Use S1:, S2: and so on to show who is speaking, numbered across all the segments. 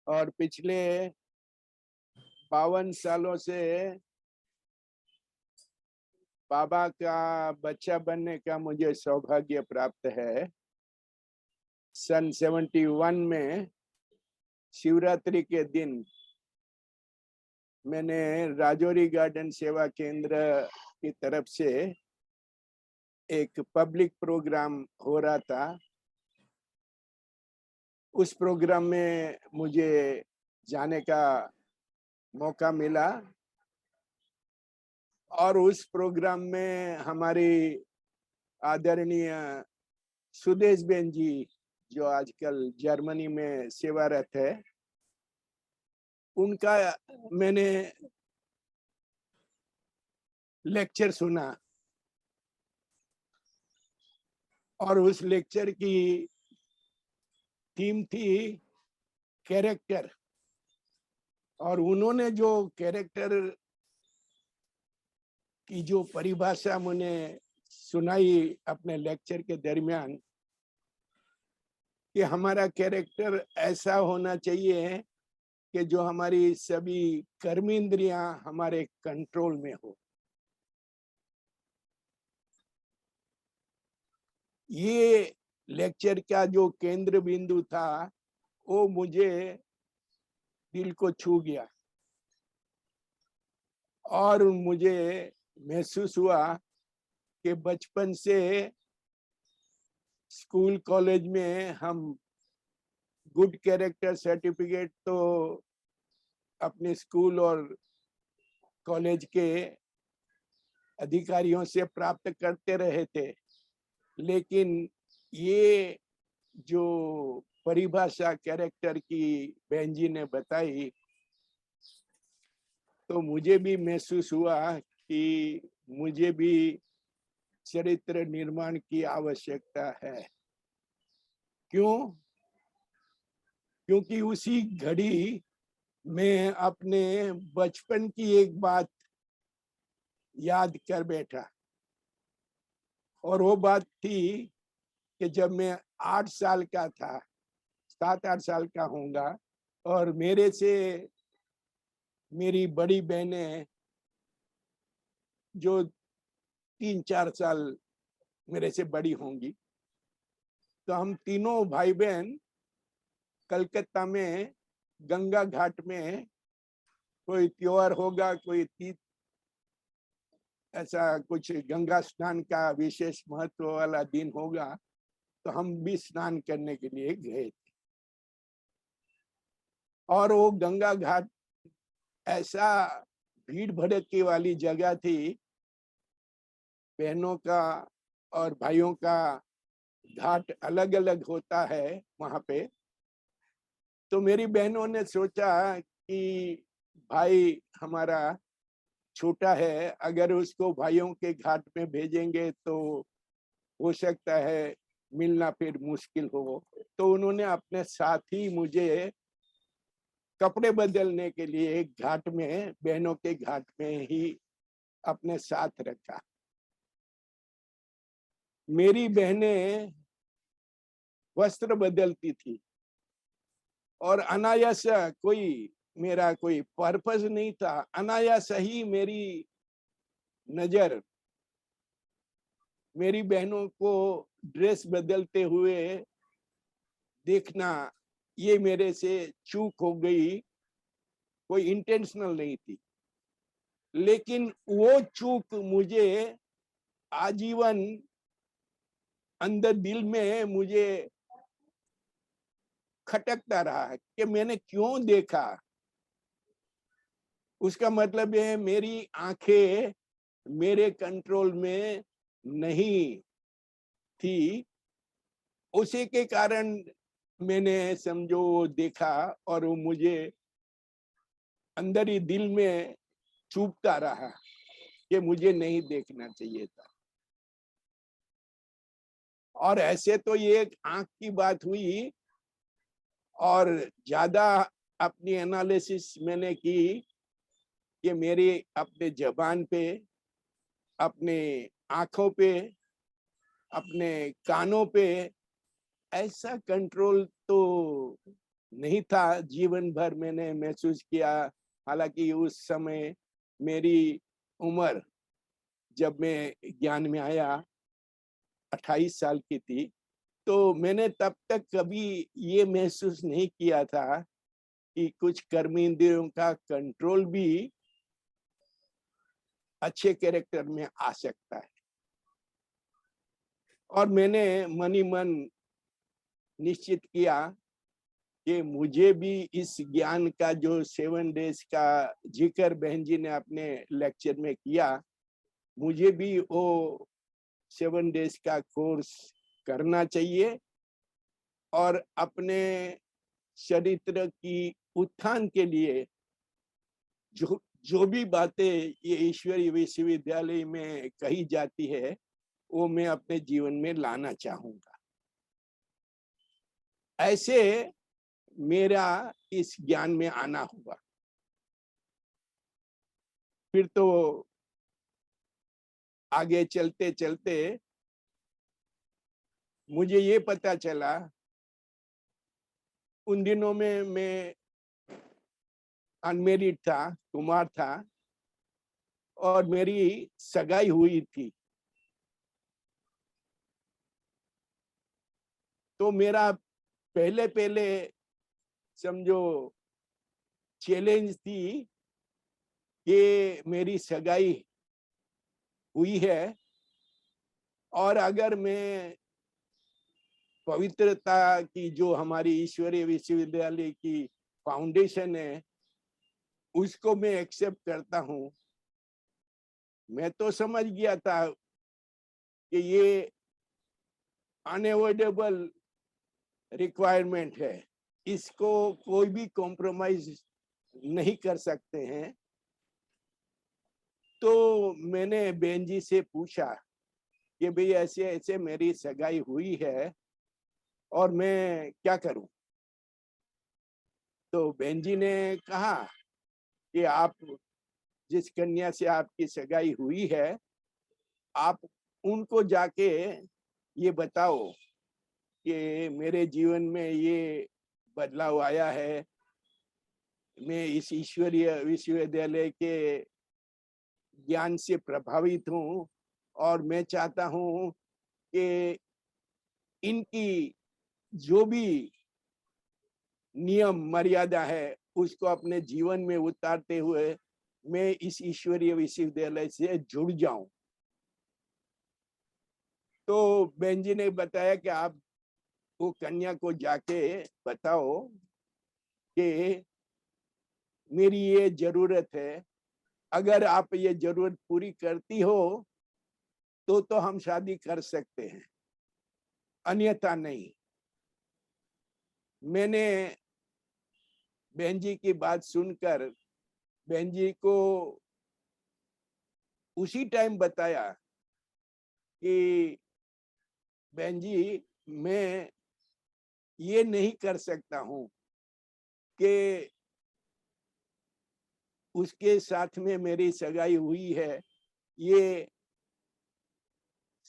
S1: और पिछले 52 सालों से बाबा का बच्चा बनने का मुझे सौभाग्य प्राप्त है। सन 71 में शिवरात्रि के दिन मैंने राजौरी गार्डन सेवा केंद्र की तरफ से एक पब्लिक प्रोग्राम हो रहा था। उस प्रोग्राम में मुझे जाने का मौका मिला और उस प्रोग्राम में हमारी आदरणीय सुदेश बेन जी, जो आजकल जर्मनी में सेवारत है, उनका मैंने लेक्चर सुना और उस लेक्चर की थीम थी कैरेक्टर। और उन्होंने जो कैरेक्टर की जो परिभाषा मुझे सुनाई अपने लेक्चर के दरमियान कि हमारा कैरेक्टर ऐसा होना चाहिए कि जो हमारी सभी कर्मेंद्रियां हमारे कंट्रोल में हो। ये लेक्चर का जो केंद्र बिंदु था वो मुझे दिल को छू गया और मुझे महसूस हुआ कि बचपन से स्कूल कॉलेज में हम गुड कैरेक्टर सर्टिफिकेट तो अपने स्कूल और कॉलेज के अधिकारियों से प्राप्त करते रहे थे, लेकिन ये जो परिभाषा कैरेक्टर की बहन जी ने बताई तो मुझे भी महसूस हुआ कि मुझे भी चरित्र निर्माण की आवश्यकता है। क्यों? क्योंकि उसी घड़ी में अपने बचपन की एक बात याद कर बैठा और वो बात थी कि जब मैं 8 साल का था, 7-8 साल का होऊंगा और मेरे से मेरी बड़ी बहनें जो 3-4 साल मेरे से बड़ी होंगी, तो हम तीनों भाई बहन कलकत्ता में गंगा घाट में कोई त्योहार होगा, कोई तीज, ऐसा कुछ गंगा स्नान का विशेष महत्व वाला दिन होगा, तो हम भी स्नान करने के लिए गए थे। और वो गंगा घाट ऐसा भीड़ भड़के वाली जगह थी, बहनों का और भाइयों का घाट अलग अलग होता है वहां पे। तो मेरी बहनों ने सोचा कि भाई हमारा छोटा है, अगर उसको भाइयों के घाट में भेजेंगे तो हो सकता है मिलना फिर मुश्किल हो। तो उन्होंने अपने साथ ही मुझे कपड़े बदलने के लिए एक घाट में, बहनों के घाट में ही अपने साथ रखा। मेरी बहनें वस्त्र बदलती थी और अनायास, कोई मेरा कोई पर्पस नहीं था, अनायास ही मेरी नजर मेरी बहनों को ड्रेस बदलते हुए देखना, ये मेरे से चूक हो गई, कोई इंटेंशनल नहीं थी, लेकिन वो चूक मुझे आजीवन अंदर दिल में मुझे खटकता रहा है कि मैंने क्यों देखा। उसका मतलब है मेरी आंखें मेरे कंट्रोल में नहीं थी, उसी के कारण मैंने समझो देखा और वो मुझे अंदर ही दिल में चुभता रहा कि मुझे नहीं देखना चाहिए था। और ऐसे तो ये एक आंख की बात हुई और ज्यादा अपनी एनालिसिस मैंने की कि मेरी अपने जबान पे, अपने आंखों पे, अपने कानों पे ऐसा कंट्रोल तो नहीं था, जीवन भर मैंने महसूस किया। हालांकि उस समय मेरी उम्र, जब मैं ज्ञान में आया, 28 साल की थी। तो मैंने तब तक कभी ये महसूस नहीं किया था कि कुछ कर्म इंद्रियों का कंट्रोल भी अच्छे कैरेक्टर में आ सकता है। और मैंने मन ही मन निश्चित किया कि मुझे भी इस ज्ञान का जो 7 डेज का जिक्र बहन जी ने अपने लेक्चर में किया, मुझे भी वो 7 डेज का कोर्स करना चाहिए और अपने चरित्र की उत्थान के लिए जो जो भी बातें ये ईश्वरीय विश्वविद्यालय में कही जाती है, वो मैं अपने जीवन में लाना चाहूंगा। ऐसे मेरा इस ज्ञान में आना हुआ। फिर तो आगे चलते चलते मुझे ये पता चला, उन दिनों में मैं अनमेरिड था, कुमार था, और मेरी सगाई हुई थी। तो मेरा पहले पहले समझो चैलेंज थी कि मेरी सगाई हुई है, और अगर मैं पवित्रता की जो हमारी ईश्वरीय विश्वविद्यालय की फाउंडेशन है, उसको मैं एक्सेप्ट करता हूँ। मैं तो समझ गया था कि ये अनएवॉइडेबल रिक्वायरमेंट है, इसको कोई भी कॉम्प्रोमाइज नहीं कर सकते हैं। तो मैंने बहन जी से पूछा कि भाई ऐसे ऐसे मेरी सगाई हुई है और मैं क्या करूं। तो बहन जी ने कहा कि आप जिस कन्या से आपकी सगाई हुई है, आप उनको जाके ये बताओ कि मेरे जीवन में ये बदलाव आया है, मैं इस ईश्वरीय विश्वविद्यालय के ज्ञान से प्रभावित हूँ, और मैं चाहता हूँ कि इनकी जो भी नियम मर्यादा है उसको अपने जीवन में उतारते हुए मैं इस ईश्वरीय विश्वविद्यालय से जुड़ जाऊं। तो बहन जी ने बताया कि आप वो कन्या को जाके बताओ कि मेरी ये जरूरत है, अगर आप ये जरूरत पूरी करती हो तो हम शादी कर सकते हैं, अन्यथा नहीं। मैंने बहन जी की बात सुनकर बहन जी को उसी टाइम बताया कि बहन जी, मैं ये नहीं कर सकता हूँ कि उसके साथ में मेरी सगाई हुई है, ये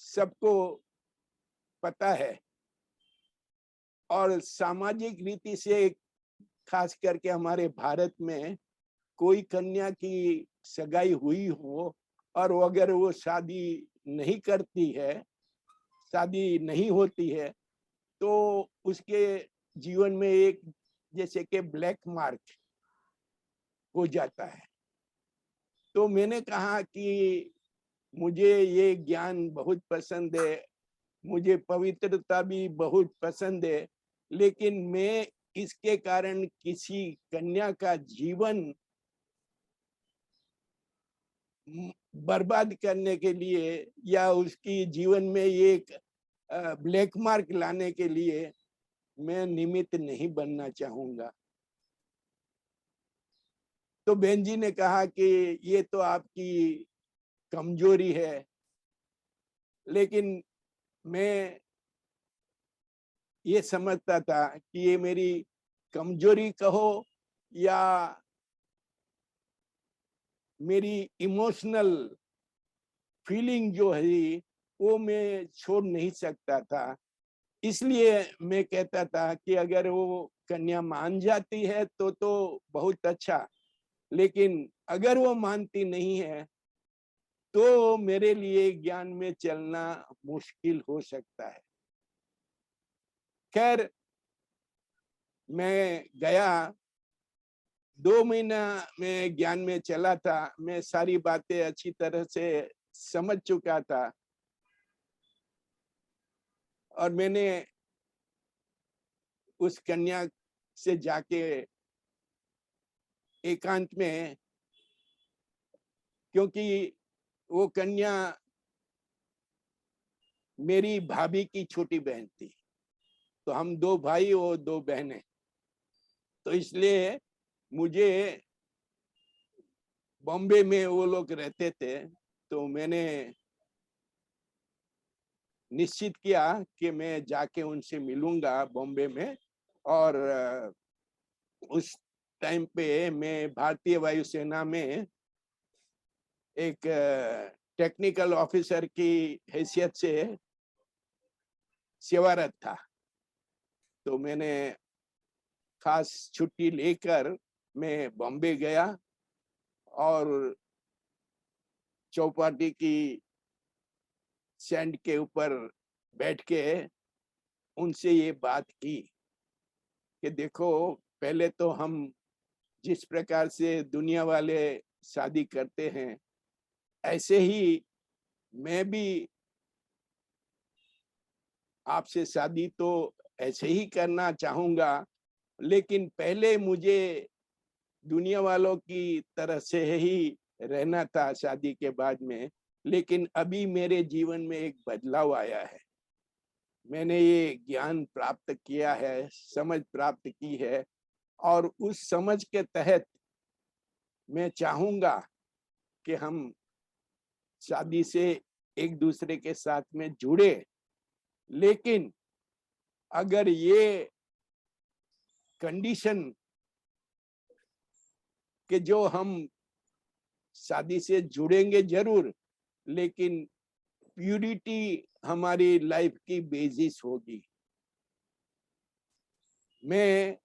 S1: सबको पता है, और सामाजिक रीति से खास करके हमारे भारत में कोई कन्या की सगाई हुई हो और वो अगर वो शादी नहीं करती है, शादी नहीं होती है, तो उसके जीवन में एक जैसे कि ब्लैक मार्क हो जाता है। तो मैंने कहा कि मुझे ये ज्ञान बहुत पसंद है, मुझे पवित्रता भी बहुत पसंद है, लेकिन मैं इसके कारण किसी कन्या का जीवन बर्बाद करने के लिए या उसकी जीवन में एक ब्लैक मार्क लाने के लिए मैं निमित्त नहीं बनना चाहूंगा। तो बहन जी ने कहा कि ये तो आपकी कमजोरी है, लेकिन मैं ये समझता था कि ये मेरी कमजोरी कहो या मेरी इमोशनल फीलिंग जो है वो मैं छोड़ नहीं सकता था। इसलिए मैं कहता था कि अगर वो कन्या मान जाती है तो बहुत अच्छा, लेकिन अगर वो मानती नहीं है तो मेरे लिए ज्ञान में चलना मुश्किल हो सकता है। खैर, मैं गया, 2 महीना में ज्ञान में चला था, मैं सारी बातें अच्छी तरह से समझ चुका था और मैंने उस कन्या से जाके एकांत में, क्योंकि वो कन्या मेरी भाभी की छोटी बहन थी, तो हम 2 भाई और 2 बहनें, तो इसलिए मुझे बॉम्बे में वो लोग रहते थे, तो मैंने निश्चित किया कि मैं जाके उनसे मिलूंगा बॉम्बे में। और उस टाइम पे मैं भारतीय वायुसेना में एक टेक्निकल ऑफिसर की हैसियत से सेवारत था, तो मैंने खास छुट्टी लेकर मैं बॉम्बे गया और चौपाटी की सैंड के ऊपर बैठ के उनसे ये बात की कि देखो, पहले तो हम जिस प्रकार से दुनिया वाले शादी करते हैं, ऐसे ही मैं भी आपसे शादी तो ऐसे ही करना चाहूंगा, लेकिन पहले मुझे दुनिया वालों की तरह से ही रहना था शादी के बाद में। लेकिन अभी मेरे जीवन में एक बदलाव आया है, मैंने ये ज्ञान प्राप्त किया है, समझ प्राप्त की है, और उस समझ के तहत मैं चाहूंगा कि हम शादी से एक दूसरे के साथ में जुड़े। लेकिन अगर ये कंडीशन कि जो हम शादी से जुड़ेंगे जरूर, लेकिन प्यूरिटी हमारी लाइफ की बेसिस होगी। मैं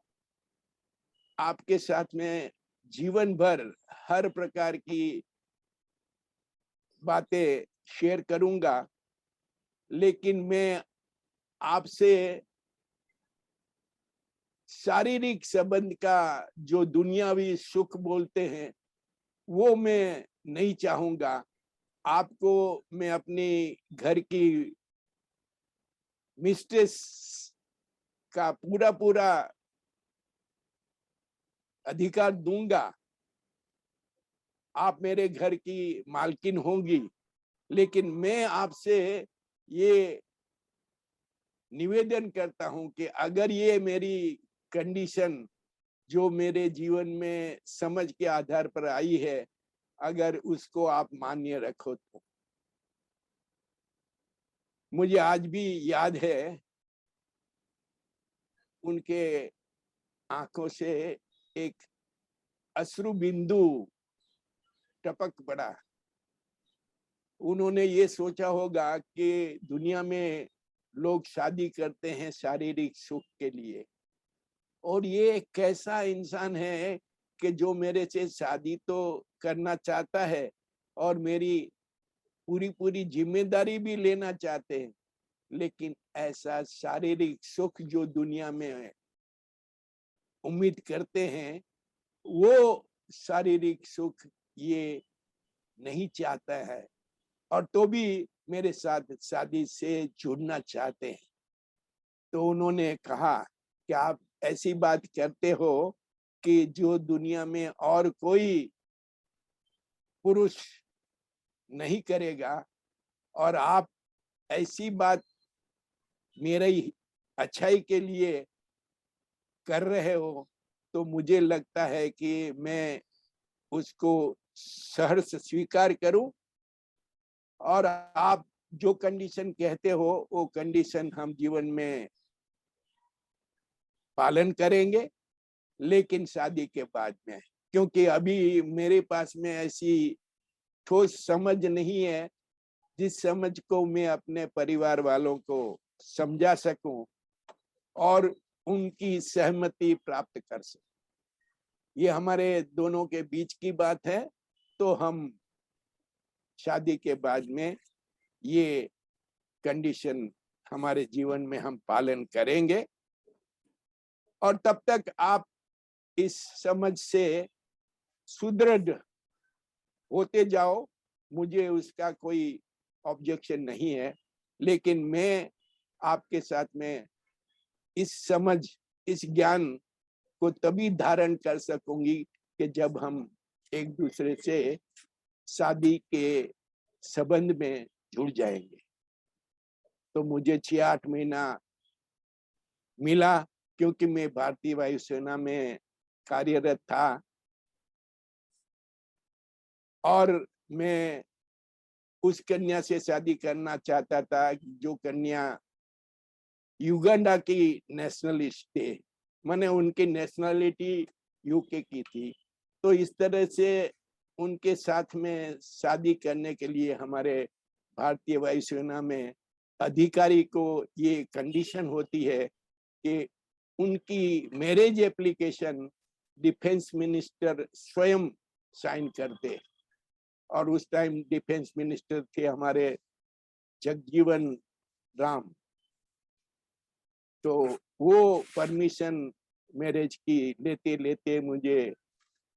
S1: आपके साथ में जीवन भर हर प्रकार की बातें शेयर करूंगा, लेकिन मैं आपसे शारीरिक संबंध का जो दुनियावी सुख बोलते हैं वो मैं नहीं चाहूंगा। आपको मैं अपनी घर की मिस्ट्रेस का पूरा पूरा अधिकार दूंगा, आप मेरे घर की मालकिन होंगी, लेकिन मैं आपसे ये निवेदन करता हूं कि अगर ये मेरी कंडीशन जो मेरे जीवन में समझ के आधार पर आई है, अगर उसको आप मान्य रखो तो। मुझे आज भी याद है उनके आंखों से एक अश्रु बिंदु टपक पड़ा। उन्होंने ये सोचा होगा कि दुनिया में लोग शादी करते हैं शारीरिक सुख के लिए, और ये कैसा इंसान है कि जो मेरे से शादी तो करना चाहता है और मेरी पूरी पूरी जिम्मेदारी भी लेना चाहते हैं, लेकिन ऐसा शारीरिक सुख जो दुनिया में उम्मीद करते हैं, वो शारीरिक सुख ये नहीं चाहता है, और तो भी मेरे साथ शादी से जुड़ना चाहते हैं। तो उन्होंने कहा कि आप ऐसी बात करते हो कि जो दुनिया में और कोई पुरुष नहीं करेगा, और आप ऐसी बात मेरे ही अच्छाई के लिए कर रहे हो, तो मुझे लगता है कि मैं उसको सहर्ष स्वीकार करूं, और आप जो कंडीशन कहते हो वो कंडीशन हम जीवन में पालन करेंगे, लेकिन शादी के बाद में, क्योंकि अभी मेरे पास में ऐसी ठोस समझ नहीं है जिस समझ को मैं अपने परिवार वालों को समझा सकूं और उनकी सहमति प्राप्त कर सकूं। ये हमारे दोनों के बीच की बात है, तो हम शादी के बाद में ये कंडीशन हमारे जीवन में हम पालन करेंगे। और तब तक आप इस समझ से सुदृढ़ होते जाओ, मुझे उसका कोई ऑब्जेक्शन नहीं है। लेकिन मैं आपके साथ में इस समझ, इस ज्ञान को तभी धारण कर सकूंगी कि जब हम एक दूसरे से शादी के संबंध में जुड़ जाएंगे। तो मुझे 6-8 महीना मिला, क्योंकि मैं भारतीय वायुसेना में कार्यरत था और मैं उस कन्या से शादी करना चाहता था जो कन्या युगांडा की नेशनलिस्ट थे। मैंने उनकी नेशनलिटी यूके की थी। तो इस तरह से उनके साथ में शादी करने के लिए हमारे भारतीय वायुसेना में अधिकारी को ये कंडीशन होती है कि उनकी मैरिज एप्लीकेशन डिफेंस मिनिस्टर स्वयं साइन करते। और उस टाइम डिफेंस मिनिस्टर थे हमारे जगजीवन राम। तो वो परमिशन मैरिज की लेते लेते मुझे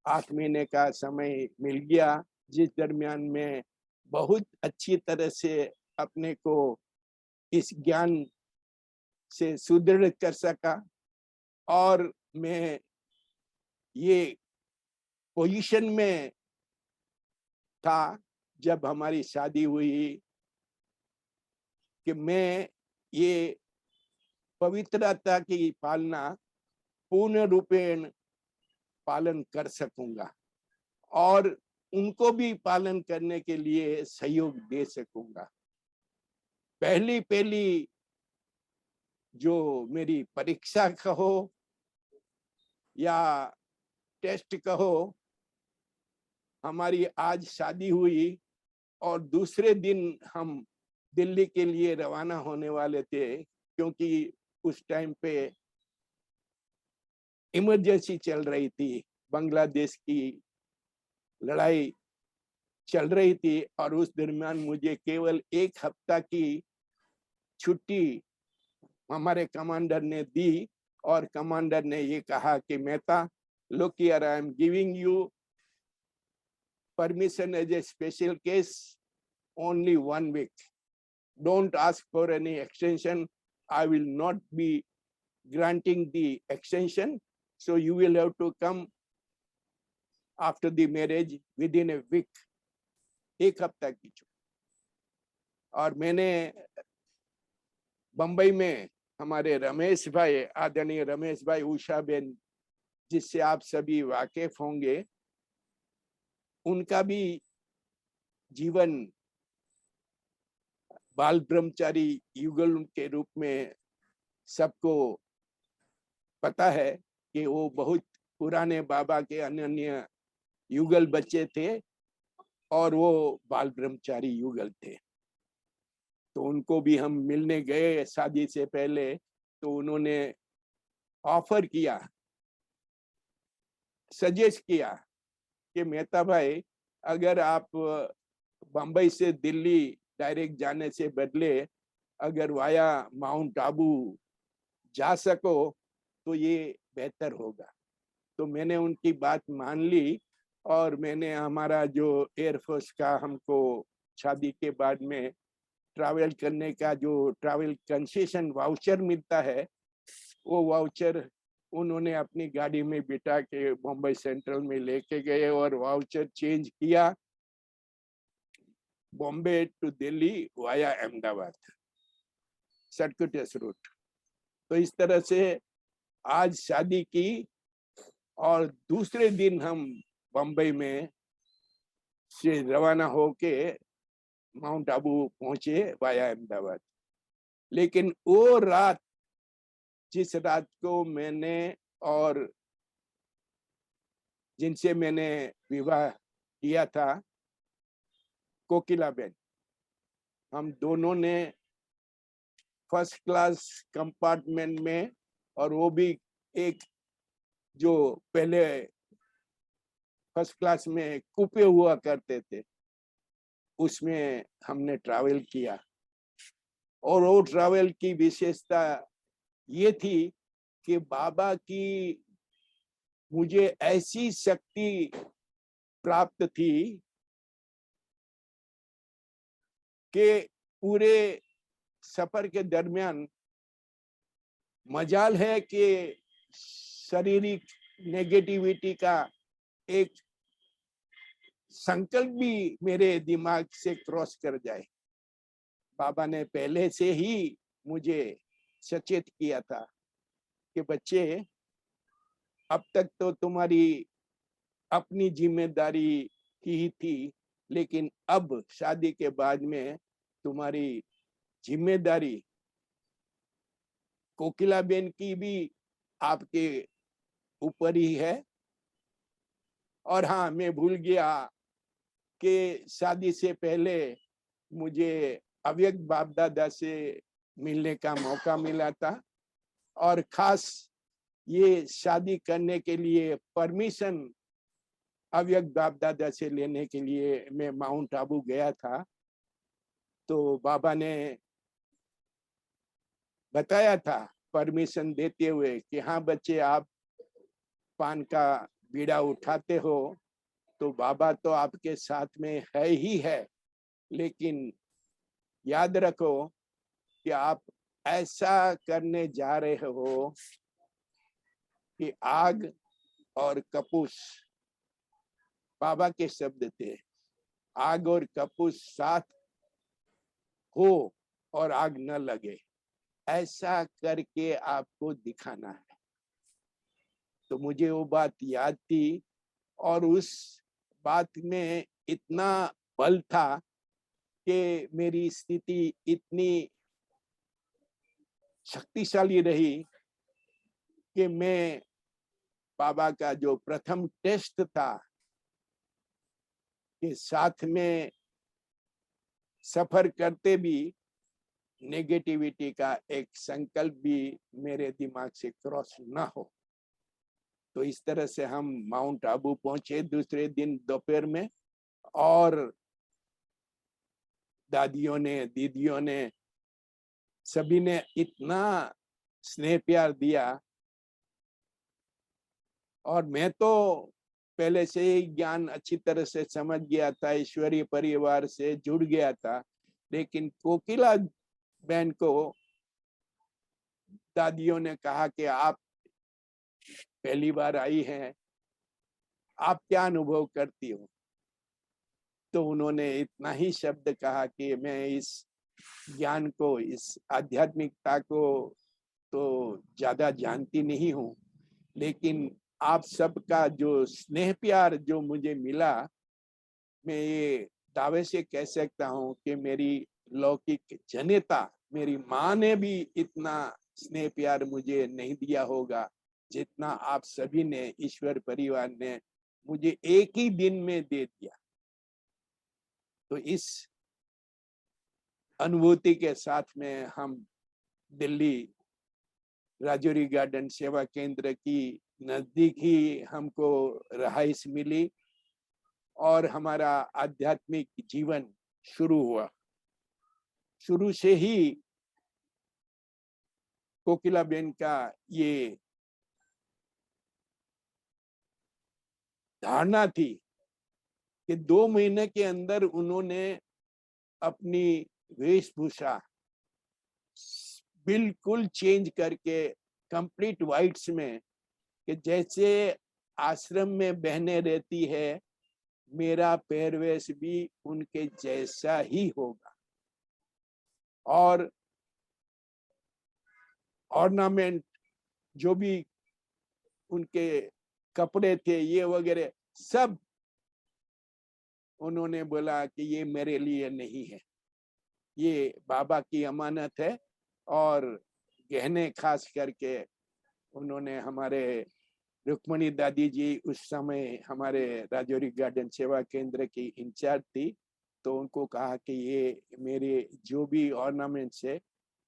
S1: 8 महीने का समय मिल गया, जिस दरमियान में बहुत अच्छी तरह से अपने को इस ज्ञान से सुदृढ़ कर सका। और मैं ये पोजीशन में था जब हमारी शादी हुई कि मैं ये पवित्रता की पालना पूर्ण रूपेण पालन कर सकूंगा और उनको भी पालन करने के लिए सहयोग दे सकूंगा। पहली पहली जो मेरी परीक्षा कहो या टेस्ट कहो, हमारी आज शादी हुई और दूसरे दिन हम दिल्ली के लिए रवाना होने वाले थे, क्योंकि उस टाइम पे इमरजेंसी चल रही थी, बांग्लादेश की लड़ाई चल रही थी। और उस दरमियान मुझे केवल 1 हफ्ता की छुट्टी हमारे कमांडर ने दी और कमांडर ने ये कहा कि Mehta, look here, I am giving you permission as a special case only 1 week. Don't ask for any extension. I will not be granting the extension. So you will have to come after the marriage within a week. 1 हफ्ता की छुट्टी। और मैंने बंबई में हमारे रमेश भाई, आदरणीय रमेश भाई उषा बेन, जिससे आप सभी वाकिफ होंगे, उनका भी जीवन बाल ब्रह्मचारी युगल के रूप में सबको पता है कि वो बहुत पुराने बाबा के अनन्य युगल बच्चे थे और वो बाल ब्रह्मचारी युगल थे। तो उनको भी हम मिलने गए शादी से पहले, तो उन्होंने ऑफर किया, सजेस्ट किया कि मेहता भाई, अगर आप बम्बई से दिल्ली डायरेक्ट जाने से बदले अगर वाया माउंट आबू जा सको तो ये बेहतर होगा। तो मैंने उनकी बात मान ली और मैंने हमारा जो एयरफोर्स का हमको शादी के बाद में ट्रैवल करने का जो ट्रैवल कंसेशन वाउचर मिलता है, वो वाउचर उन्होंने अपनी गाड़ी में बिठा के मुंबई सेंट्रल में लेके गए और वाउचर चेंज किया, Bombay to Delhi via Ahmedabad, circuitous route. तो इस तरह से आज शादी की और दूसरे दिन हम बम्बई में से रवाना होके माउंट आबू पहुंचे वाया अहमदाबाद। लेकिन वो रात, जिस रात को मैंने और जिनसे मैंने विवाह किया था, कोकिला बेन, हम दोनों ने फर्स्ट क्लास कंपार्टमेंट में, और वो भी एक जो पहले फर्स्ट क्लास में कूपे हुआ करते थे, उसमें हमने ट्रैवल किया। और वो ट्रैवल की विशेषता ये थी कि बाबा की मुझे ऐसी शक्ति प्राप्त थी कि पूरे सफर के दरमियान मजाल है कि शारीरिक नेगेटिविटी का एक संकल्प भी मेरे दिमाग से क्रॉस कर जाए। बाबा ने पहले से ही मुझे सचेत किया था कि बच्चे, अब तक तो तुम्हारी अपनी जिम्मेदारी की थी, लेकिन अब शादी के बाद में तुम्हारी जिम्मेदारी कोकिला बेन की भी आपके ऊपर ही है। और हाँ, मैं भूल गया कि शादी से पहले मुझे अव्यक्त बाप दादा से मिलने का मौका मिला था, और खास ये शादी करने के लिए परमिशन अव्यक्त बाप दादा से लेने के लिए मैं माउंट आबू गया था। तो बाबा ने बताया था परमिशन देते हुए कि हाँ बच्चे, आप पान का बीड़ा उठाते हो तो बाबा तो आपके साथ में है ही है, लेकिन याद रखो कि आप ऐसा करने जा रहे हो कि आग और कपूस, बाबा के शब्द थे, आग और कपूस साथ हो और आग न लगे, ऐसा करके आपको दिखाना है। तो मुझे वो बात याद थी, और उस बात में इतना बल था कि मेरी स्थिति इतनी शक्तिशाली रही कि मैं बाबा का जो प्रथम टेस्ट था कि साथ में सफर करते भी नेगेटिविटी का एक संकल्प भी मेरे दिमाग से क्रॉस ना हो। तो इस तरह से हम माउंट आबू पहुंचे दूसरे दिन दोपहर में, और दादियों ने, दीदियों ने, सभी ने इतना स्नेह प्यार दिया। और मैं तो पहले से ही ज्ञान अच्छी तरह से समझ गया था, ईश्वरीय परिवार से जुड़ गया था, लेकिन कोकिला बहन को दादियों ने कहा कि आप पहली बार आई हैं, आप क्या अनुभव करती हो? तो उन्होंने इतना ही शब्द कहा कि मैं इस ज्ञान को, इस आध्यात्मिकता को तो ज्यादा जानती नहीं हूँ, लेकिन आप सबका जो स्नेह प्यार जो मुझे मिला, मैं ये दावे से कह सकता हूँ कि मेरी लौकिक जनेता, मेरी माँ ने भी इतना स्नेह प्यार मुझे नहीं दिया होगा जितना आप सभी ने, ईश्वर परिवार ने मुझे एक ही दिन में दे दिया। तो इस अनुभूति के साथ में हम दिल्ली राजौरी गार्डन सेवा केंद्र की नजदीक ही हमको रहाइश मिली, और हमारा आध्यात्मिक जीवन शुरू हुआ। शुरू से ही कोकिला बेन का ये धारणा थी कि 2 महीने के अंदर उन्होंने अपनी वेशभूषा बिल्कुल चेंज करके कंप्लीट वाइट्स में, कि जैसे आश्रम में बहनें रहती है, मेरा पहरवेश भी उनके जैसा ही होगा। और ऑर्नामेंट जो भी उनके कपड़े थे, ये वगैरह सब उन्होंने बोला कि ये मेरे लिए नहीं है, ये बाबा की अमानत है। और गहने खास करके उन्होंने, हमारे रुक्मणी दादी जी उस समय हमारे राजौरी गार्डन सेवा केंद्र की इंचार्ज थी, तो उनको कहा कि ये मेरे जो भी ऑर्नामेंट्स है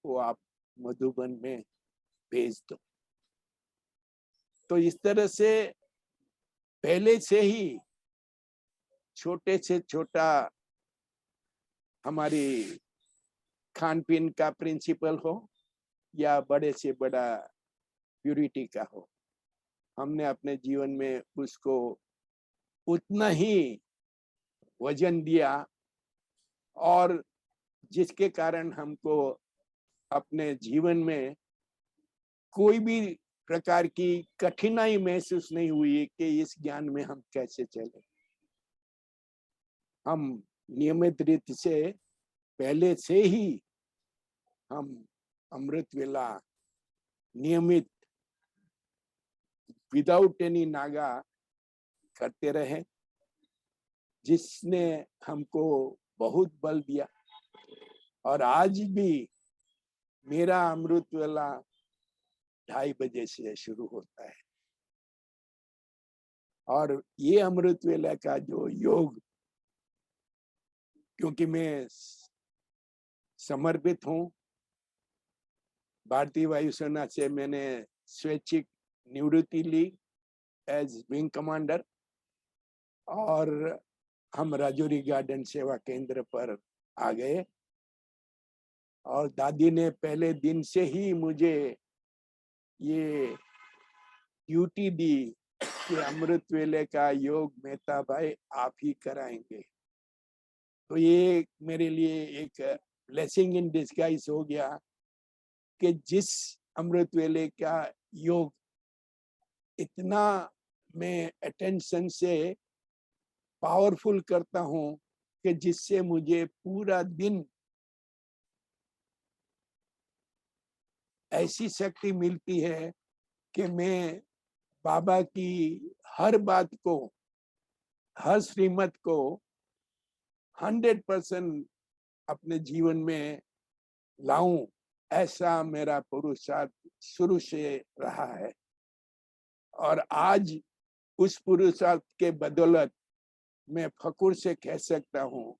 S1: वो आप मधुबन में भेज दो। तो इस तरह से पहले से ही छोटे से छोटा हमारी खान पीन का प्रिंसिपल हो या बड़े से बड़ा प्यूरिटी का हो, हमने अपने जीवन में उसको उतना ही वजन दिया, और जिसके कारण हमको अपने जीवन में कोई भी प्रकार की कठिनाई महसूस नहीं हुई कि इस ज्ञान में हम कैसे चले। हम नियमित रीति से पहले से ही हम अमृत वेला नियमित विदाउट एनी नागा करते रहे, जिसने हमको बहुत बल दिया। और आज भी मेरा अमृत वेला 2:30 बजे से शुरू होता है, और ये अमृत वेला का जो योग, क्योंकि मैं समर्पित हूँ, भारतीय वायुसेना से मैंने स्वैच्छिक निवृत्ति ली एज विंग कमांडर, और हम राजौरी गार्डन सेवा केंद्र पर आ गए। और दादी ने पहले दिन से ही मुझे ये ड्यूटी दी कि अमृत वेले का योग मेहता भाई आप ही कराएंगे। तो ये मेरे लिए एक ब्लेसिंग इन डिस्गाइज हो गया कि जिस अमृत वेले का योग इतना मैं अटेंशन से पावरफुल करता हूँ कि जिससे मुझे पूरा दिन ऐसी शक्ति मिलती है कि मैं बाबा की हर बात को, हर श्रीमत को 100% अपने जीवन में लाऊं, ऐसा मेरा पुरुषार्थ शुरू से रहा है। और आज उस पुरुषार्थ के बदौलत मैं फकुर से कह सकता हूं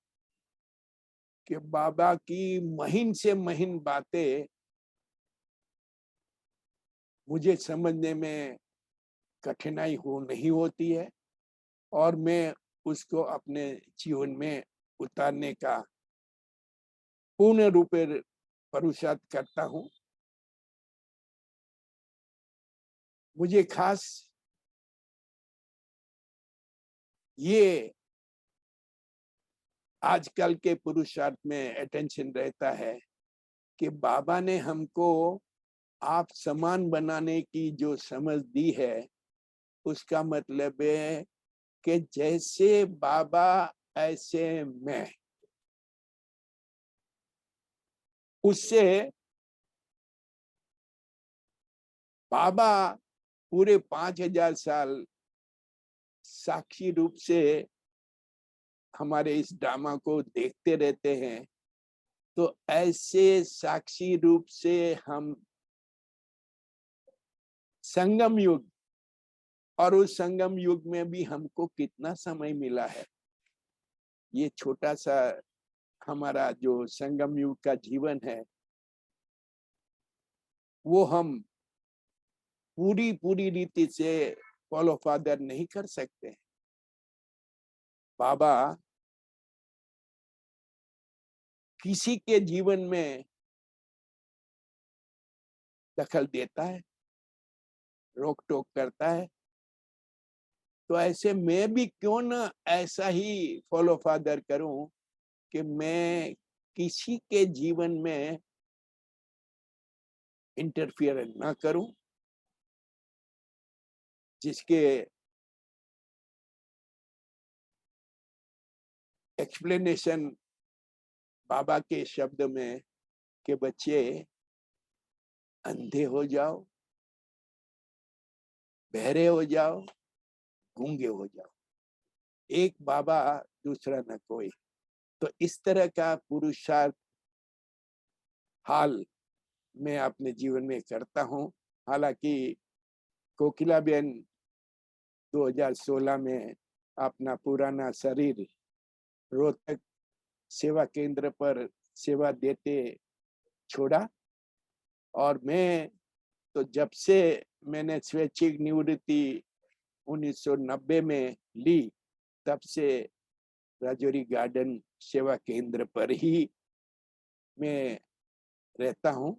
S1: कि बाबा की महीन से महीन बातें मुझे समझने में कठिनाई नहीं होती है, और मैं उसको अपने जीवन में उतारने का पूर्ण रूप से पुरुषार्थ करता हूं। मुझे खास ये आजकल के पुरुषार्थ में अटेंशन रहता है कि बाबा ने हमको आप समान बनाने की जो समझ दी है, उसका मतलब है कि जैसे बाबा ऐसे मैं। उससे बाबा पूरे 5000 साल साक्षी रूप से हमारे इस ड्रामा को देखते रहते हैं। तो ऐसे साक्षी रूप से हम संगम युग, और उस संगम युग में भी हमको कितना समय मिला है, ये छोटा सा हमारा जो संगम युग का जीवन है, वो हम पूरी रीति से फॉलो फादर नहीं कर सकते। बाबा किसी के जीवन में दखल देता है, रोक टोक करता है। तो ऐसे मैं भी क्यों ना ऐसा ही फॉलो फादर करूं कि मैं किसी के जीवन में इंटरफियर ना करूं, जिसके एक्सप्लेनेशन बाबा के शब्द में कि बच्चे अंधे हो जाओ, बहरे हो जाओ, गूंगे हो जाओ, एक बाबा दूसरा न कोई। तो इस तरह का पुरुषार्थ हाल मैं अपने जीवन में करता हूं। हालांकि कोकिला बेन 2016 में अपना पुराना शरीर रोहतक सेवा केंद्र पर सेवा देते छोड़ा, और मैं तो जब से मैंने स्वैच्छिक निवृत्ति 1990 में ली, तब से राजौरी गार्डन सेवा केंद्र पर ही मैं रहता हूँ।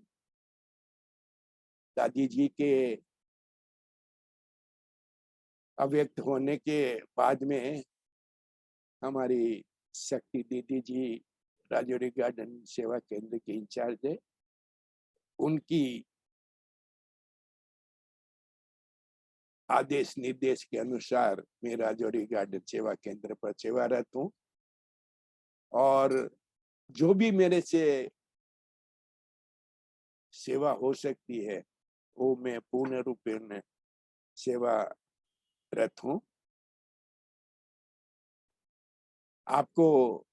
S1: दादी जी के अव्यक्त होने के बाद में हमारी शक्ति दीदी जी राजौरी गार्डन सेवा केंद्र के इंचार्ज है। उनकी आदेश निर्देश के अनुसार मैं राजौरी गार्डन सेवा केंद्र पर सेवारत हूँ, और जो भी मेरे से सेवा हो सकती है वो मैं पूर्ण रूप में सेवारत हूँ। आपको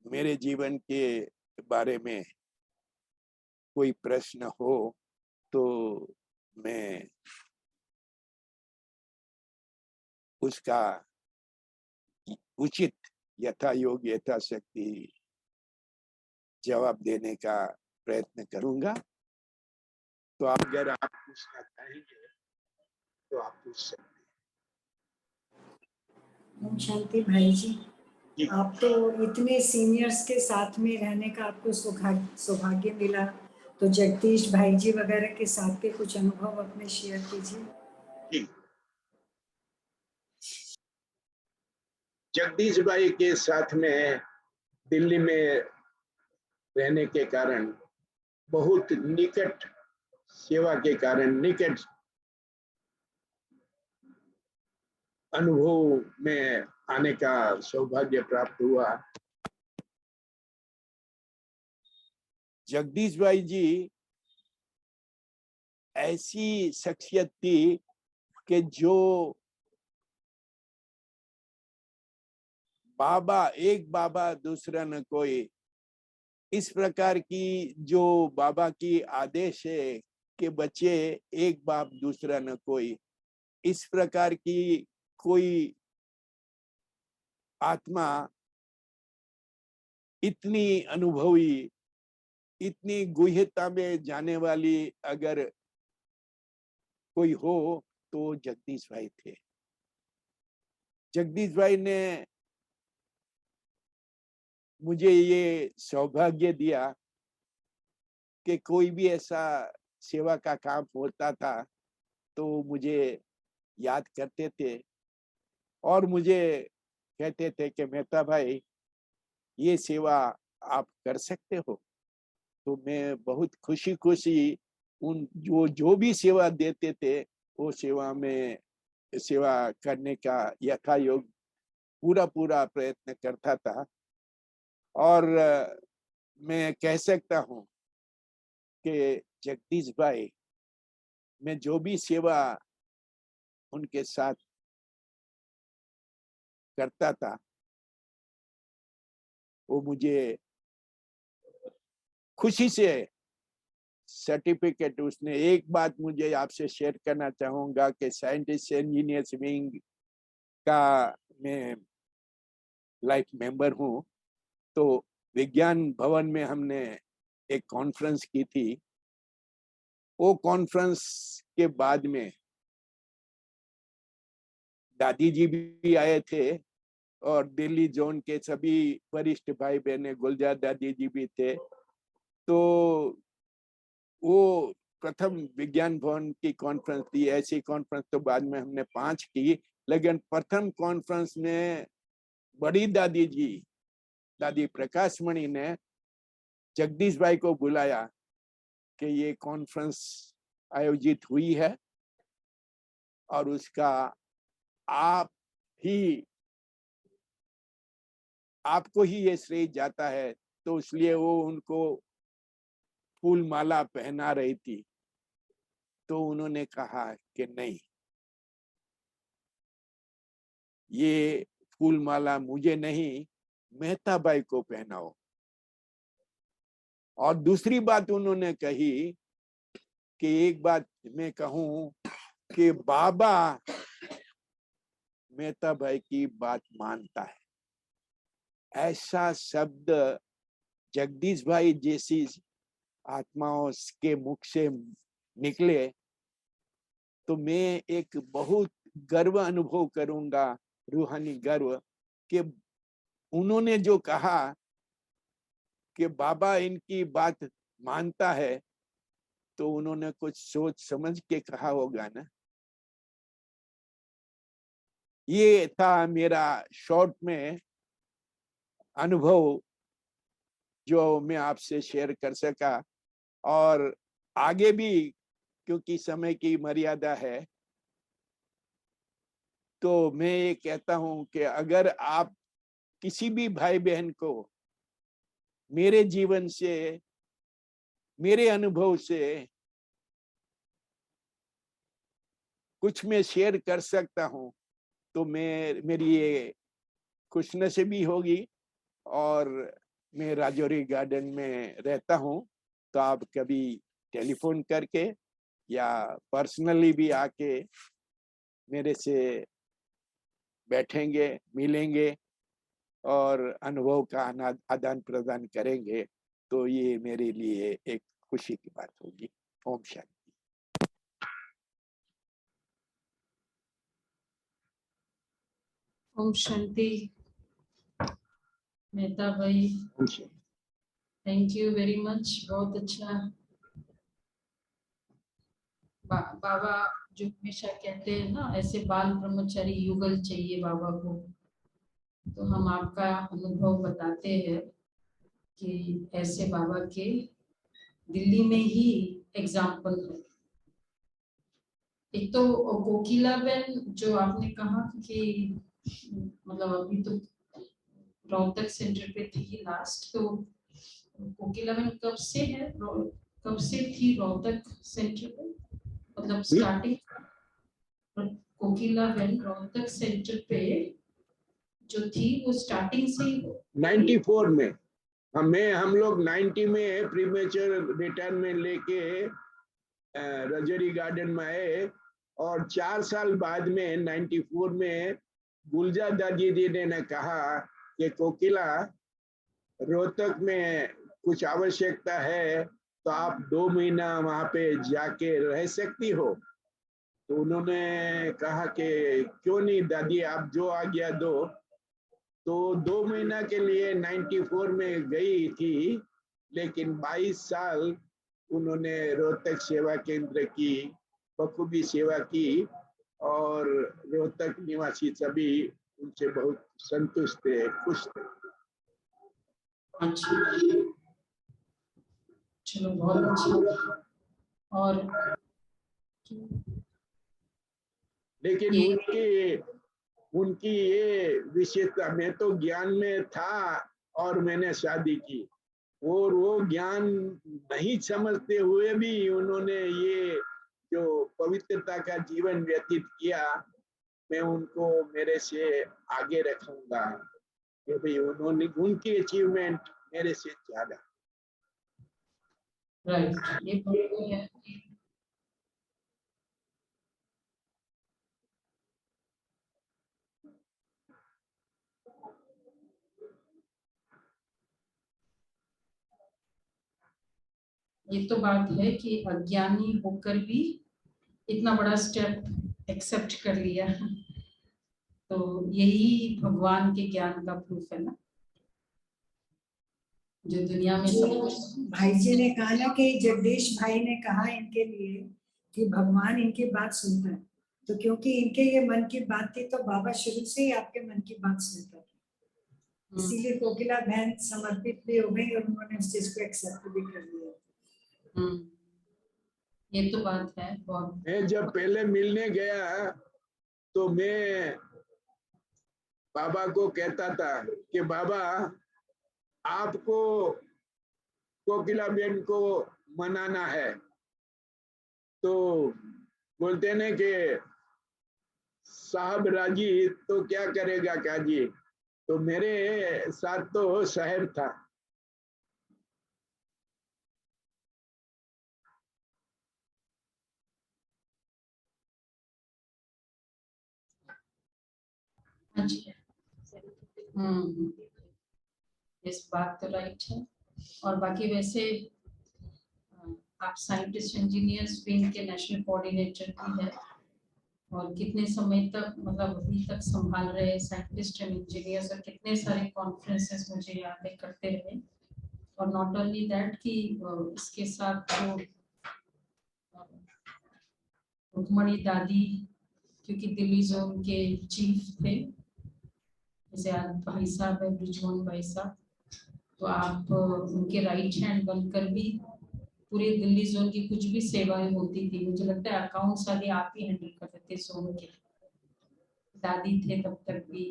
S1: मेरे जीवन के बारे में कोई प्रश्न हो तो मैं उसका उचित यथा योग्य यथाशक्ति जवाब देने का प्रयत्न करूंगा। तो अगर आप पूछना चाहेंगे तो आप पूछ सकते
S2: ओम शांति भाई जी।
S1: हैं।
S2: आप तो इतने सीनियर्स के साथ में रहने का आपको सौभाग्य मिला, तो जगदीश भाई जी वगैरह के साथ के कुछ अनुभव अपने शेयर कीजिए।
S1: जी, जगदीश भाई के साथ में दिल्ली में रहने के कारण, बहुत निकट सेवा के कारण, निकट अनुभव में आने का सौभाग्य प्राप्त हुआ। जगदीश भाई जी ऐसी शख्सियत थी कि जो बाबा, एक बाबा दूसरा न कोई, इस प्रकार की जो बाबा की आदेश है कि बच्चे एक बाप दूसरा न कोई, इस प्रकार की कोई आत्मा इतनी अनुभवी, इतनी गुह्यता में जाने वाली अगर कोई हो तो जगदीश भाई थे। जगदीश भाई ने मुझे ये सौभाग्य दिया कि कोई भी ऐसा सेवा का काम होता था तो मुझे याद करते थे और मुझे कहते थे कि मेहता भाई ये सेवा आप कर सकते हो। तो मैं बहुत खुशी खुशी उन जो भी सेवा देते थे वो सेवा में सेवा करने का यथायोग पूरा पूरा प्रयत्न करता था। और मैं कह सकता हूँ कि जगदीश भाई, मैं जो भी सेवा उनके साथ करता था वो मुझे खुशी से सर्टिफिकेट, उसने एक बात मुझे आपसे शेयर करना चाहूंगा कि साइंटिस्ट इंजीनियर्स विंग का मैं लाइफ मेंबर हूँ। तो विज्ञान भवन में हमने एक कॉन्फ्रेंस की थी। वो कॉन्फ्रेंस के बाद में दादी जी भी आए थे और दिल्ली जोन के सभी वरिष्ठ भाई बहने, गुलजार दादी जी भी थे। तो वो प्रथम विज्ञान भवन की कॉन्फ्रेंस थी। ऐसी कॉन्फ्रेंस तो बाद में हमने 5 की, लेकिन प्रथम कॉन्फ्रेंस में बड़ी दादी जी, दादी प्रकाश मणि ने जगदीश भाई को बुलाया कि ये कॉन्फ्रेंस आयोजित हुई है और उसका आप ही, आपको ही ये श्रेय जाता है। तो इसलिए वो उनको फूल माला पहना रही थी। तो उन्होंने कहा कि नहीं, ये फूल माला मुझे नहीं, मेहता भाई को पहनाओ। और दूसरी बात उन्होंने कही कि एक बात मैं कहूं कि बाबा मेहता भाई की बात मानता है। ऐसा शब्द जगदीश भाई जैसी आत्माओं के मुख से निकले तो मैं एक बहुत गर्व अनुभव करूंगा, रूहानी गर्व, कि उन्होंने जो कहा कि बाबा इनकी बात मानता है, तो उन्होंने कुछ सोच समझ के कहा होगा ना। ये था मेरा शॉर्ट में अनुभव जो मैं आपसे शेयर कर सका। और आगे भी, क्योंकि समय की मर्यादा है, तो मैं ये कहता हूं कि अगर आप किसी भी भाई बहन को मेरे जीवन से, मेरे अनुभव से कुछ मैं शेयर कर सकता हूं, तो मेरी ये खुशनसीबी होगी। और मैं राजौरी गार्डन में रहता हूं, तो आप कभी टेलीफोन करके या पर्सनली भी आके मेरे से बैठेंगे, मिलेंगे और अनुभव का आदान प्रदान करेंगे, तो ये मेरे लिए एक खुशी की बात होगी। ओम शांति।
S3: ओम शांति। मेहता भाई,
S1: ओम शांति।
S3: थैंक यू वेरी मच, बहुत अच्छा। बाबा जो हमेशा कहते हैं ना, ऐसे बाल ब्रह्मचारी युगल चाहिए बाबा को, तो हम आपका अनुभव बताते हैं कि ऐसे बाबा के दिल्ली में ही एग्जाम्पल है। एक तो कोकिला बेन जो आपने कहा कि मतलब अभी तो रोहतक सेंटर पे थी लास्ट, तो कोकिला बेन कब से है, कब से थी रोहतक सेंटर पे, मतलब स्टार्टिंग? कोकिला बेन रोहतक सेंटर पे जो थी वो स्टार्टिंग से ही
S1: 94 में हम लोग 90 में प्रीमेच्योर रिटायरमेंट लेके रजौरी गार्डन में आए, और 4 साल बाद में 94 में गुलजा दादी जी ने कहा कि कोकिला, रोहतक में कुछ आवश्यकता है तो आप 2 महीना वहां पे जाके रह सकती हो। तो उन्होंने कहा कि क्यों नहीं दादी, आप जो आज्ञा दो। तो 2 महीना के लिए 94 में गई थी, लेकिन 22 साल उन्होंने रोहतक सेवा केंद्र की बखूबी सेवा की, और रोहतक निवासी सभी उनसे बहुत संतुष्ट थे, खुश थे।
S3: अच्छा, चलो बहुत अच्छा। और
S1: लेकिन
S3: ये
S1: उनकी ये विशेषता, मैं तो ज्ञान में था और मैंने शादी की, और वो ज्ञान नहीं समझते हुए भी उन्होंने ये जो पवित्रता का जीवन व्यतीत किया, मैं उनको मेरे से आगे रखूंगा कि भाई उन्होंने, उनकी अचीवमेंट मेरे से ज्यादा।
S3: राइट, ये बात है कि ये तो बात है कि अज्ञानी होकर भी इतना बड़ा स्टेप एक्सेप्ट कर लिया, तो यही भगवान के ज्ञान का प्रूफ है ना, जो दुनिया में सब कुछ।
S2: भाई जी ने कहा ना कि जगदीश भाई ने कहा इनके लिए कि भगवान इनकी बात सुनता है, तो क्योंकि इनके ये मन की बात थी, तो बाबा शुरू से ही आपके मन की बात सुनता है। इसीलिए कोकिला बहन समर्पित भी हो गई और उन्होंने उस चीज को एक्सेप्ट भी कर लिया।
S3: ये तो बात है बहुत।
S1: मैं जब पहले मिलने गया तो मैं बाबा को कहता था कि बाबा, आपको कोकिला बेन को मनाना है। तो बोलते ने कि साहब राजी तो क्या करेगा काजी। तो मेरे साथ तो शहर था।
S3: इस बात तो राइट है। और बाकी वैसे आप साइंटिस्ट इंजीनियर्स विंग के नेशनल कोऑर्डिनेटर भी है और कितने समय तक मतलब अभी तक संभाल रहे साइंटिस्ट एंड इंजीनियर्स और कितने सारे कॉन्फ्रेंसेस मुझे याद है करते रहे। और नॉट ओनली दैट कि इसके साथ जो रुक्मणी दादी क्योंकि दिल्ली जोन के चीफ थे, जैसे आज भाई साहब है ब्रिजमोहन भाई साहब, तो आप उनके राइट हैंड बनकर भी पूरे दिल्ली जोन की कुछ भी सेवाएं होती थी, मुझे लगता है अकाउंट सारे आप ही हैंडल करते थे जोन के। दादी थे तब तक भी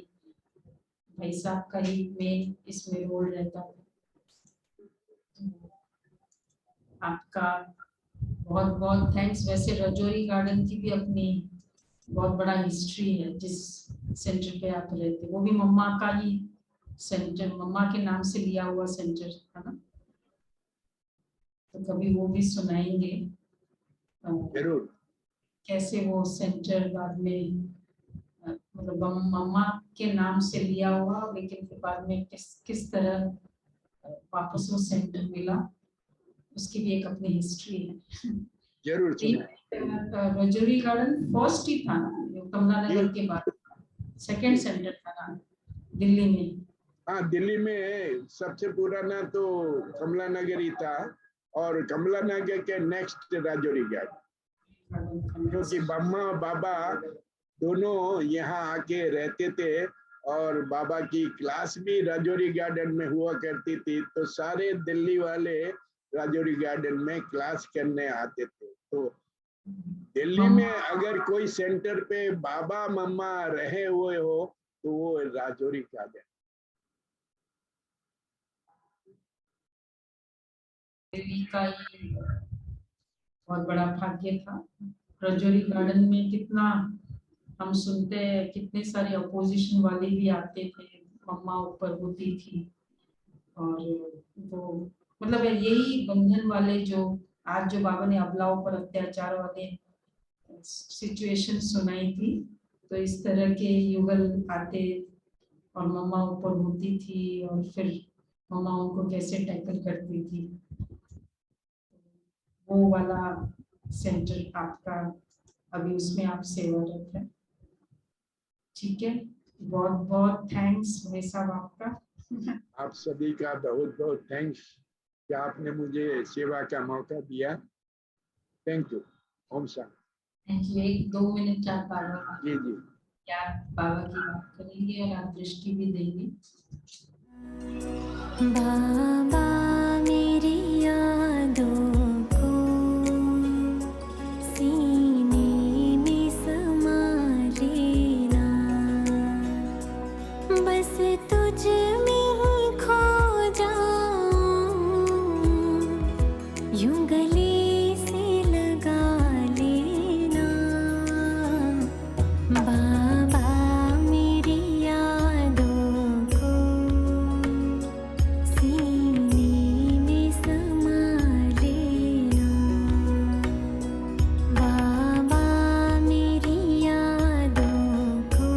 S3: भाई साहब का ही मेन इसमें रोल रहता था। आपका बहुत बहुत थैंक्स। वैसे रजौरी गार्डन की भी अपनी बहुत बड़ा हिस्ट्री है, जिस सेंटर पे आप रहते, वो भी मम्मा का ही सेंटर, मम्मा के नाम से लिया हुआ सेंटर था ना, तो कभी वो भी सुनाएंगे
S1: जरूर।
S3: कैसे वो सेंटर बाद में मतलब मम्मा के नाम से लिया हुआ, लेकिन फिर बाद में किस तरह वापस वो सेंटर मिला, उसकी भी एक अपनी हिस्ट्री है।
S1: जरूर
S3: रजौरी गार्डन फर्स्ट ही था ना, कमला नगर के बाद सेकंड सेंटर था ना दिल्ली में।
S1: हाँ, दिल्ली में सबसे पुराना तो कमला नगर ही था और कमला नगर के नेक्स्ट राजौरी गार्डन, क्योंकि बम्मा बाबा दोनों यहाँ आके रहते थे और बाबा की क्लास भी राजौरी गार्डन में हुआ करती थी, तो सारे दिल्ली वाले राजौरी गार्डन में क्लास करने आते थे। तो दिल्ली में अगर कोई सेंटर पे बाबा मम्मा रहे हुए हो तो वो राजौरी गार्डन।
S3: दिल्ली का ही बहुत बड़ा भाग्य था। रजौरी गार्डन में कितना हम सुनते हैं, कितने सारे अपोजिशन वाले भी आते थे, मम्मा ऊपर होती थी और वो मतलब यही बंधन वाले जो आज जो बाबा ने अबलाओं पर अत्याचार वाले सिचुएशन सुनाई थी, तो इस तरह के युगल आते और मम्मा ऊपर होती थी और फिर मम्मा उनको कैसे टैकल करती थी, वो वाला सेंटर आपका अभी उसमें आप सेवारत है। ठीक है, बहुत बहुत थैंक्स भाई साहब आपका।
S1: आप सभी का बहुत बहुत थैंक्स कि आपने मुझे सेवा का मौका दिया। Thank you. ओम शांति।
S3: Thank you. 1-2 मिनट आप बाबा
S1: जी जी
S3: क्या बाबा की बात करेंगे और आप दृष्टि भी देंगे।
S4: बाबा मेरी यादों को सीने में समा लेना, बस तुझ में ही खो जाऊं, यूं गले से लगा लेना। बाबा मेरी यादों को सीने में समा लेना, बाबा मेरी यादों को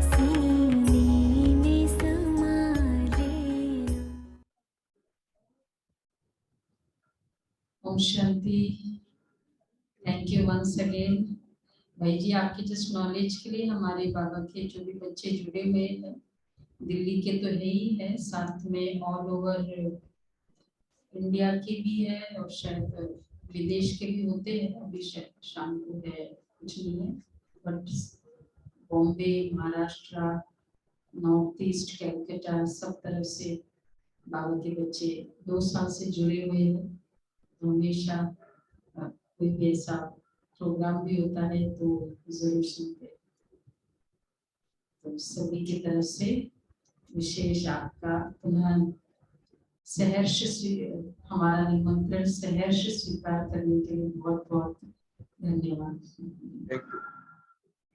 S4: सीने में समा लेना।
S3: ओम शांति। थैंक यू वंस अगेन भाई जी, आपके जस्ट नॉलेज के लिए हमारे बाबा के जो भी बच्चे जुड़े हुए हैं, दिल्ली के तो है ही है, साथ में ऑल ओवर इंडिया के भी है और शायद विदेश के भी होते हैं। अभी शायद शाम को है, कुछ नहीं है, but Bombay, Maharashtra, north east, Calcutta, सब तरफ से बाबा के बच्चे 2 साल से जुड़े हुए हैं। तो हमेशा कोई भी ऐसा प्रोग्राम भी होता है तो जरूर सुनते हैं। तो सभी की तरफ से विशेष आपका पुनः सहर्ष हमारा निमंत्रण सहर्ष स्वीकार करने के लिए बहुत बहुत धन्यवाद।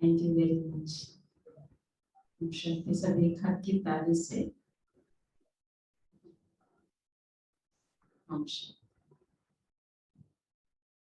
S3: Thank you very much. शक्ति सब एक हाथ की ताली से